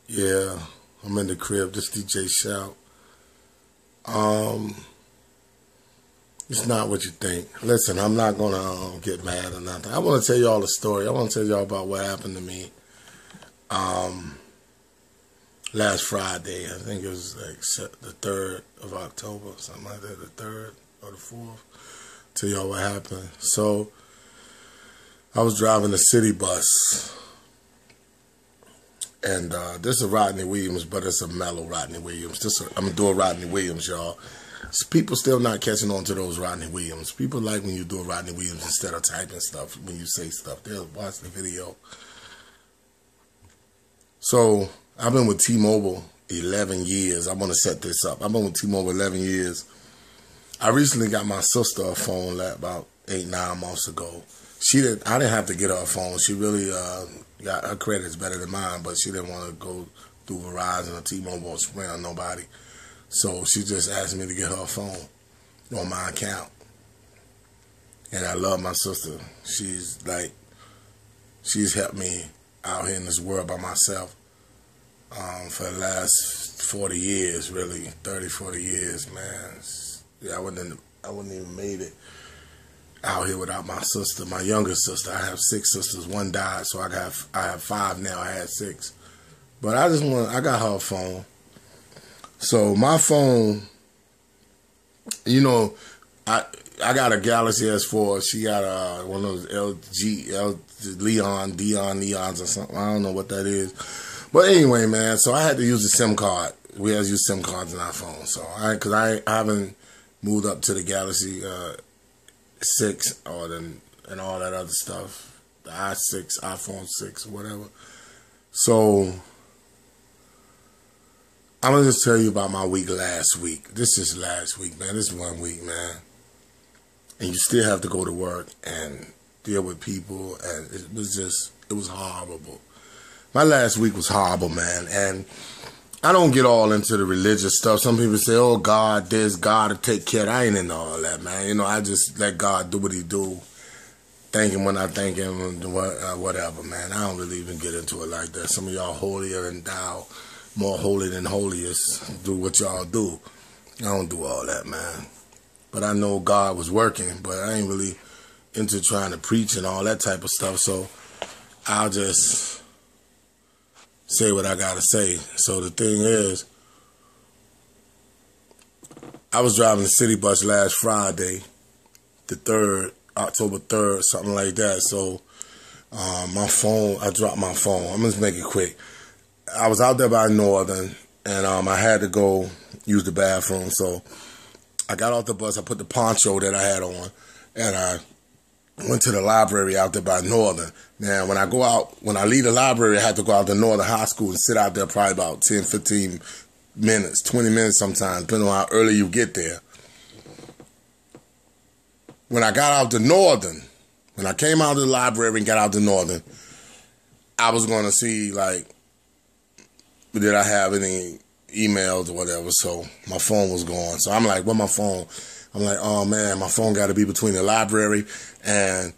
Yeah, I'm in the crib. This DJ Shout. It's not what you think. Listen, I'm not gonna get mad or nothing. I want to tell y'all a story. I want to tell y'all about what happened to me. Last Friday, I think it was like the 3rd of October, something like that, the 3rd or the 4th. Tell y'all what happened. So, I was driving the city bus, and this is a Rodney Williams, but it's a mellow Rodney Williams. I'm doing Rodney Williams, y'all. People still not catching on to those Rodney Williams. People like when you do a Rodney Williams instead of typing stuff, when you say stuff. They'll watch the video. So, I've been with T-Mobile 11 years. I want to set this up. I've been with T-Mobile 11 years. I recently got my sister a phone about 8-9 months ago. I didn't have to get her a phone. She really got her credit's better than mine, but she didn't want to go through Verizon or T-Mobile or Sprint or nobody. So she just asked me to get her a phone on my account. And I love my sister. She's helped me out here in this world by myself for the last 40 years, really, 30, 40 years, man. Yeah, I wouldn't even made it out here without my sister, my younger sister. I have 6 sisters. One died, so I have 5 now. I had 6. But I got her a phone. So my phone, you know, I got a Galaxy S4. She got one of those Neons or something. I don't know what that is. But anyway, man, so I had to use a SIM card. We had to use SIM cards in our phone. So because I haven't moved up to the Galaxy 6 and all that other stuff, the i6, iPhone 6, whatever. So I'm going to just tell you about my week last week. This is last week, man. This is 1 week, man. And you still have to go to work and deal with people, and it was horrible. My last week was horrible, man. And I don't get all into the religious stuff. Some people say, oh, God, there's God to take care of. I ain't into all that, man. You know, I just let God do what he do. Thank him when I thank him, whatever, man. I don't really even get into it like that. Some of y'all holier than thou, more holy than holiest, do what y'all do. I don't do all that, man. But I know God was working, but I ain't really into trying to preach and all that type of stuff. So I'll just say what I gotta say. So the thing is, I was driving the city bus last Friday, the 3rd, October 3rd, something like that. So my phone, I dropped my phone. I'm just make it quick. I was out there by Northern, and I had to go use the bathroom. So I got off the bus. I put the poncho that I had on, and I went to the library out there by Northern. Now, when I leave the library, I had to go out to Northern High School and sit out there probably about 10, 15 minutes, 20 minutes sometimes, depending on how early you get there. When I got out to Northern, when I came out of the library and got out to Northern, I was going to see, like, did I have any emails or whatever. So my phone was gone. So I'm like, where's my phone? I'm like, oh, man, my phone got to be between the library and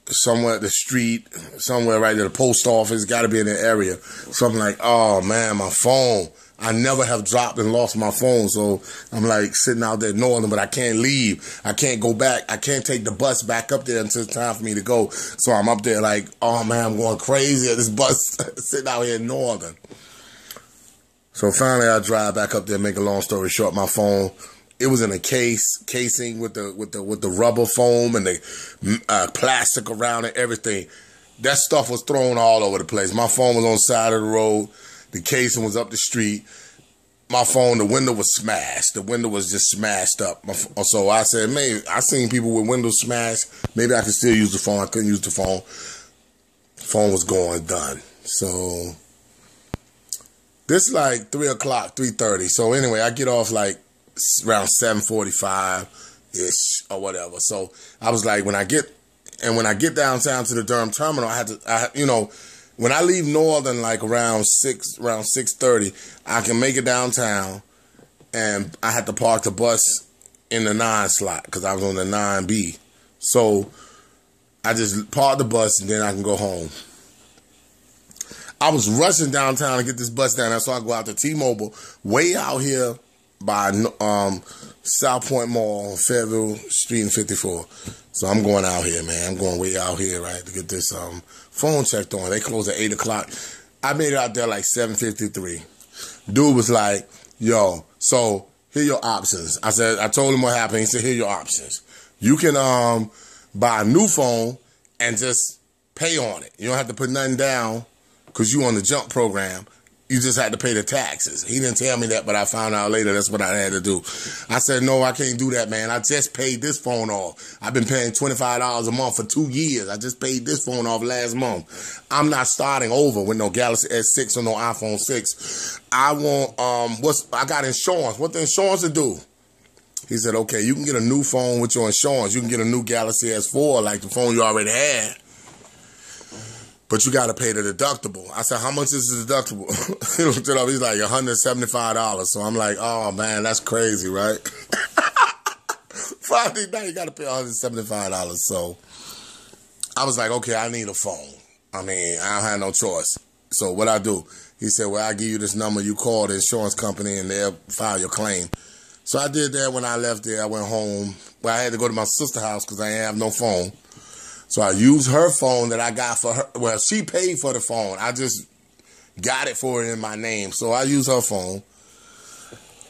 somewhere at the street, somewhere right there, the post office, got to be in the area. So I'm like, oh, man, my phone. I never have dropped and lost my phone. So I'm like sitting out there Northern, but I can't leave. I can't go back. I can't take the bus back up there until it's time for me to go. So I'm up there like, oh, man, I'm going crazy at this bus sitting out here in Northern. So finally I drive back up there, make a long story short, my phone, it was in a casing with the rubber foam and the plastic around it, everything. That stuff was thrown all over the place. My phone was on the side of the road. The casing was up the street. My phone, the window was smashed. The window was just smashed up. So I said, maybe I seen people with windows smashed. Maybe I could still use the phone. I couldn't use the phone. The phone was going, done. So this is like 3 o'clock, 3:30. So anyway, I get off like around 7:45-ish or whatever. So I was like, when I get downtown to the Durham terminal, when I leave Northern like around 6:30, I can make it downtown, and I had to park the bus in the 9 slot because I was on the 9B. So I just park the bus and then I can go home. I was rushing downtown to get this bus down there, so I go out to T-Mobile, way out here by South Point Mall on Fayetteville Street and 54. So I'm going out here, man. I'm going way out here, right, to get this phone checked on. They close at 8 o'clock. I made it out there like 7:53. Dude was like, yo, so here are your options. I told him what happened. He said, here are your options. You can buy a new phone and just pay on it. You don't have to put nothing down because you on the jump program. You just had to pay the taxes. He didn't tell me that, but I found out later that's what I had to do. I said, no, I can't do that, man. I just paid this phone off. I've been paying $25 a month for 2 years. I just paid this phone off last month. I'm not starting over with no Galaxy S6 or no iPhone 6. I want, I got insurance. What the insurance to do? He said, okay, you can get a new phone with your insurance. You can get a new Galaxy S4 like the phone you already had. But you got to pay the deductible. I said, how much is the deductible? He looked it up. He's like $175. So I'm like, oh, man, that's crazy, right? Friday night, you got to pay $175. So I was like, okay, I need a phone. I mean, I don't have no choice. So what I do? He said, well, I'll give you this number. You call the insurance company, and they'll file your claim. So I did that. When I left there, I went home. Well, I had to go to my sister's house because I didn't have no phone. So I used her phone that I got for her. Well, she paid for the phone. I just got it for her in my name. So I used her phone.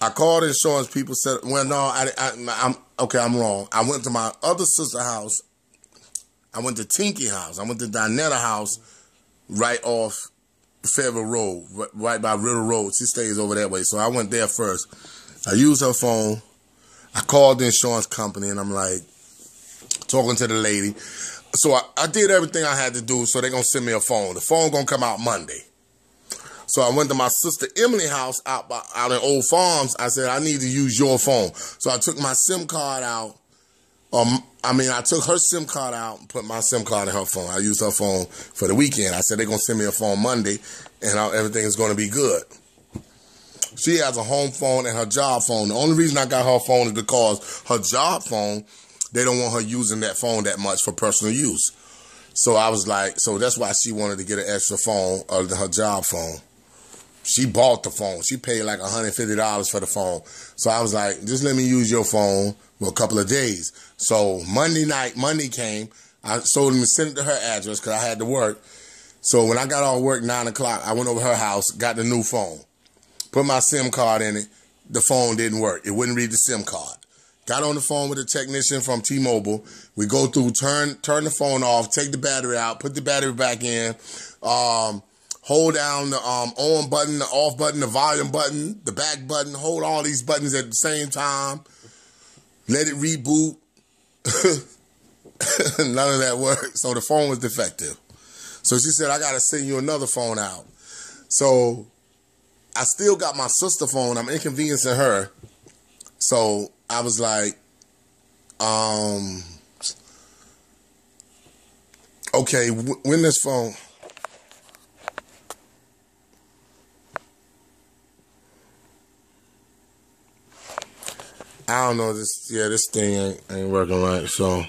I called insurance people, said, well, no, I'm wrong. I went to my other sister's house. I went to Tinky house. I went to Dinetta house right off Fayetteville Road, right by River Road. She stays over that way. So I went there first. I used her phone. I called the insurance company, and I'm like talking to the lady. So I did everything I had to do, so they're going to send me a phone. The phone going to come out Monday. So I went to my sister Emily's house out in Old Farms. I said, I need to use your phone. So I took my SIM card out. I took her SIM card out and put my SIM card in her phone. I used her phone for the weekend. I said, they're going to send me a phone Monday, and everything is going to be good. She has a home phone and her job phone. The only reason I got her phone is because her job phone, they don't want her using that phone that much for personal use. So I was like, so that's why she wanted to get an extra phone other than her job phone. She bought the phone. She paid like $150 for the phone. So I was like, just let me use your phone for a couple of days. So Monday came. I told him to send it to her address because I had to work. So when I got off work 9 o'clock, I went over to her house, got the new phone, put my SIM card in it. The phone didn't work. It wouldn't read the SIM card. Got on the phone with a technician from T-Mobile. We go through, turn the phone off, take the battery out, put the battery back in, hold down the on button, the off button, the volume button, the back button, hold all these buttons at the same time, let it reboot. None of that worked. So the phone was defective. So she said, I got to send you another phone out. So I still got my sister phone. I'm inconveniencing her. So I was like, okay, when this phone, I don't know, this thing ain't working right, so